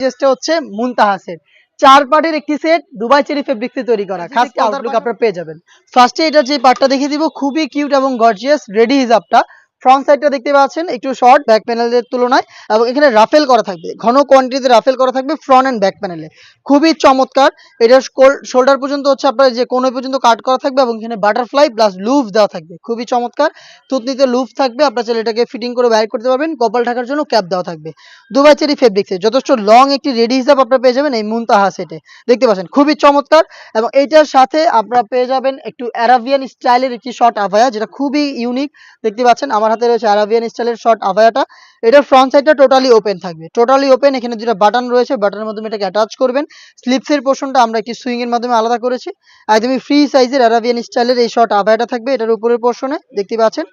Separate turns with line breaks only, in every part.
ড্রেসটা হচ্ছে মুনতাহা সেট। ৪ পার্টের একটি সেট দুবাই চেরি ফেব্রিক্সে তৈরি করা। খাস আউটলুক আপনারা পেয়ে যাবেন। ফার্স্টে এটার যে পার্টটা দেখিয়ে দিব খুবই কিউট এবং গর্জিয়াস রেডি হিজাবটা। ফ্রন্ট সাইডটা দেখতে পাচ্ছেন একটু শর্ট ব্যাক প্যানেলের তুলনায় এবং এখানে রাফেল করা থাকবে। ঘন কোয়ান্টিটিতে রাফেল করা থাকবে ফ্রন্ট এন্ড ব্যাক প্যানেলে। খুবই চমৎকার। এটার শোল্ডার পর্যন্ত হচ্ছে আপনার যে কোণ পর্যন্ত কাট করা থাকবে এবং এখানে বাটারফ্লাই প্লাস লুফ দেওয়া থাকবে। খুবই চমৎকার। থুতনিতে লুফ থাকবে। আপনারা চাইলে এটাকে ফিটিং করে বাইর করতে পারবেন। কপাল ঢাকার জন্য ক্যাপ দেওয়া থাকবে। দুবাই চেরি ফেব্রিক্সে যথেষ্ট লং একটি রেডি হিসাব আপনারা পেয়ে যাবেন এই মুনতাহা সেটে। দেখতে পাচ্ছেন খুবই চমৎকার এবং এইটার সাথে আপনারা পেয়ে যাবেন একটু অ্যারাবিয়ান স্টাইলের একটি শর্ট আভায়া যেটা খুবই ইউনিক। দেখতে পাচ্ছেন আমার হাতে রয়েছে অ্যারাবিয়ান স্টাইলের শর্ট আভায়াটা। এটার ফ্রন্ট সাইডটা টোটালি ওপেন থাকবে। Totally open. এখানে দুটো বাটন রয়েছে। বাটনের মাধ্যমে এটাকে অ্যাটাচ করবেন। স্লিপসের পোরশনটা আমরা একটি সুইং এর মাধ্যমে আলাদা করেছি। একদমই ফ্রি সাইজের অ্যারাবিয়ান স্টাইলের এই শর্ট আভায়াটা থাকবে এটার উপরের পোরশনে দেখতে পাচ্ছেন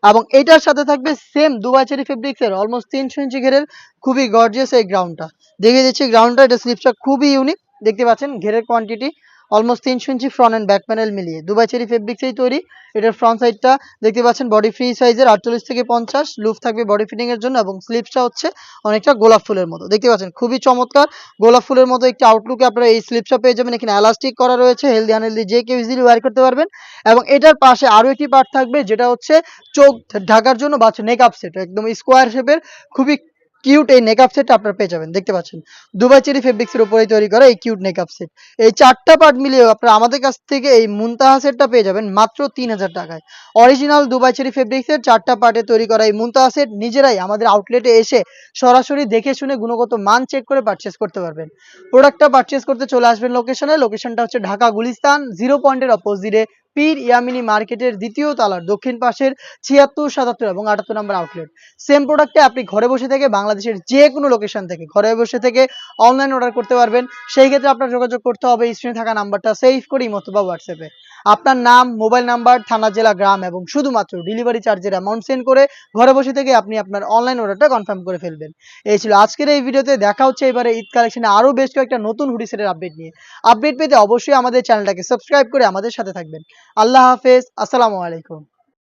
এবং এটার সাথে থাকবে সেম দুবাই চেরি ফেব্রিক্সের অলমোস্ট 300 ইঞ্চি ঘেরের খুবই গর্জিয়াস এই গ্রাউন্ডটা। দেখিয়ে দিচ্ছি গ্রাউন্ডটা। এটা স্লিপসটা খুবই ইউনিক। দেখতে পাচ্ছেন ঘেরের কোয়ান্টিটি অলমোস্ট 300 ইঞ্চি ফ্রন্ট এন্ড ব্যাক প্যানেল মিলিয়ে দুবাই চেরি ফেব্রিক্সেই তৈরি। এটার ফ্রন্ট সাইডটা দেখতে পাচ্ছেন বডি ফ্রি সাইজের 48 থেকে 50 লুফ থাকবে বডি ফিটিং এর জন্য এবং স্লিপসটা হচ্ছে অনেকটা গোলাপ ফুলের মতো। দেখতে পাচ্ছেন খুবই চমৎকার। গোলাপ ফুলের মতো একটি আউটলুকে আপনারা এই স্লিপসটা পেয়ে যাবেন। এখানে এলাস্টিক করা রয়েছে। হেলদি আনহেলদি যে কেউ ইজিলি ওয়্যার করতে পারবেন এবং এটার পাশে আরো একটি পার্ট থাকবে যেটা হচ্ছে চোখ ঢাকার জন্য বা নেকআপ সেট একদম স্কোয়ার শেপের খুবই কিউট এই নেকআপ সেটটা আপনারা পেয়ে যাবেন। দেখতে পাচ্ছেন দুবাই চেরি ফেব্রিক্সের উপরেই তৈরি করা এই কিউট নেকআপ সেট। এই 4টা পার্ট মিলিয়ে আপনারা আমাদের কাছ থেকে এই মুনতাহা সেটটা পেয়ে যাবেন মাত্র 3000 টাকায়। অরিজিনাল দুবাই চেরি ফেব্রিক্সের 4টা পার্টে তৈরি করা এই মুনতাহা সেট নিজেরাই আমাদের আউটলেটে এসে সরাসরি দেখে শুনে গুণগত মান চেক করে পারচেজ করতে পারবেন। প্রোডাক্টটা পারচেজ করতে চলে আসবেন লোকেশনে। লোকেশনটা হচ্ছে ঢাকা গুলিস্তান 0 পয়েন্টের অপোজিটে পীর ইয়ামিনী মার্কেটের দ্বিতীয় তলার দক্ষিণ পাশের 76, 77 এবং 78 নম্বর আউটলেট। সেম প্রোডাক্টে আপনি ঘরে বসে থেকে বাংলাদেশের যে কোনো লোকেশন থেকে ঘরে বসে থেকে অনলাইন অর্ডার করতে পারবেন। সেই ক্ষেত্রে আপনার যোগাযোগ করতে হবে স্ক্রিনে থাকা নাম্বারটা সেভ করে ইমো অথবা হোয়াটসঅ্যাপে আপনার নাম, মোবাইল নাম্বার, থানা, জেলা, গ্রাম এবং শুধুমাত্র ডেলিভারি চার্জের অ্যামাউন্ট সেন্ড করে ঘরে বসে থেকে আপনি আপনার অনলাইন অর্ডারটা কনফার্ম করে ফেলবেন। এই ছিল আজকের এই ভিডিওতে। দেখা হচ্ছে এবারে ঈদ কালেকশনে আরো বেশ কয়েকটা নতুন হুডি সেটের আপডেট নিয়ে। আপডেট পেতে অবশ্যই আমাদের চ্যানেলটাকে সাবস্ক্রাইব করে আমাদের সাথে থাকবেন। আল্লাহ হাফেজ। আসসালামু আলাইকুম।